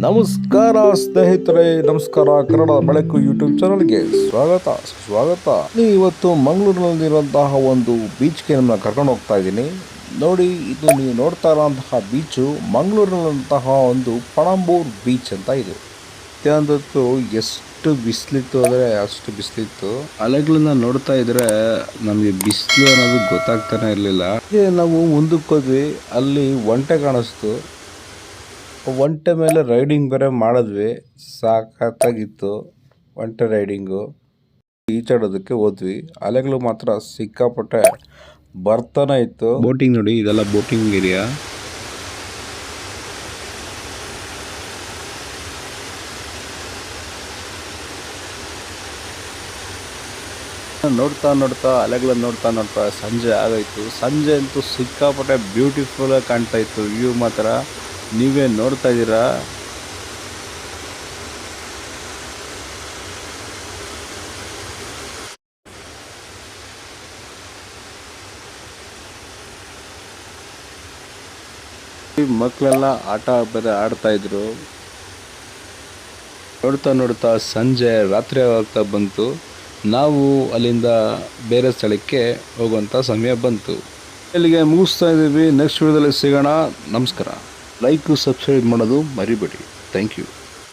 ನಮಸ್ಕಾರ ಸ್ನೇಹಿತರೆ, ನಮಸ್ಕಾರ. ಕನ್ನಡ ಬೆಳಕು ಯೂಟ್ಯೂಬ್ ಚಾನಲ್ಗೆ ಸ್ವಾಗತ. ಇವತ್ತು ಮಂಗಳೂರಿನಲ್ಲಿರುವಂತಹ ಒಂದು ಬೀಚ್ಗೆ ನಿಮ್ಮನ್ನ ಕರ್ಕೊಂಡು ಹೋಗ್ತಾ ಇದ್ದೀನಿ. ನೋಡಿ, ಇದು ನೀವು ನೋಡ್ತಾ ಇರೋಂತಹ ಬೀಚು ಮಂಗಳೂರಿನಂತಹ ಒಂದು ಪಣಂಬೂರ್ ಬೀಚ್ ಅಂತ ಇದು. ಮಧ್ಯಾಹ್ನದೊತ್ತು ಎಷ್ಟು ಬಿಸಿಲಿತ್ತು ಅಂದರೆ ಅಷ್ಟು ಬಿಸಿಲಿತ್ತು. ಅಲೆಗಳನ್ನ ನೋಡ್ತಾ ಇದ್ರೆ ನಮಗೆ ಬಿಸಿಲು ಅನ್ನೋದು ಗೊತ್ತಾಗ್ತಾನೆ ಇರಲಿಲ್ಲ. ನಾವು ಮುಂದಕ್ಕೆ ಹೋದ್ವಿ, ಅಲ್ಲಿ ಒಂಟೆ ಕಾಣಿಸ್ತು. ಒಂಟೆ ಮೇಲೆ ರೈಡಿಂಗ್ ಬೇರೆ ಮಾಡಿದ್ವಿ, ಸಾಕತ್ತಾಗಿತ್ತು ಒಂಟೆ ರೈಡಿಂಗು. ಈಚಾಡೋದಕ್ಕೆ ಹೋದ್ವಿ. ಅಲೆಗಳು ಮಾತ್ರ ಸಿಕ್ಕಾಪಟ್ಟೆ ಬರ್ತಾನೆ ಇತ್ತು. ಬೋಟಿಂಗ್ ನೋಡಿ, ಇದೆಲ್ಲ ಬೋಟಿಂಗ್ ಏರಿಯಾ. ನೋಡ್ತಾ ಅಲೆಗಳನ್ನ ನೋಡ್ತಾ ಸಂಜೆ ಆಗೋಯ್ತು. ಸಂಜೆ ಅಂತೂ ಸಿಕ್ಕಾಪಟ್ಟೆ ಬ್ಯೂಟಿಫುಲ್ ಆಗಿ ಕಾಣ್ತಾ ಇತ್ತು ವ್ಯೂ ಮಾತ್ರ. ನೀವೇ ನೋಡ್ತಾ ಇದ್ದೀರಾ. ಮಕ್ಕಳೆಲ್ಲ ಆಟ ಬೇರೆ ಆಡ್ತಾ ಇದ್ರು. ನೋಡ್ತಾ ಸಂಜೆ ರಾತ್ರಿ ಆಗ್ತಾ ಬಂತು. ನಾವು ಅಲ್ಲಿಂದ ಬೇರೆ ಸ್ಥಳಕ್ಕೆ ಹೋಗುವಂಥ ಸಮಯ ಬಂತು. ಇಲ್ಲಿಗೆ ಮುಗಿಸ್ತಾ ಇದ್ದೀವಿ. ನೆಕ್ಸ್ಟ್ ವಿಡಿಯೋದಲ್ಲಿ ಸಿಗೋಣ. ನಮಸ್ಕಾರ. ಲೈಕ್ ಸಬ್ಸ್ಕ್ರೈಬ್ ಮಾಡೋದು ಮರಿಬೇಡಿ. Thank you.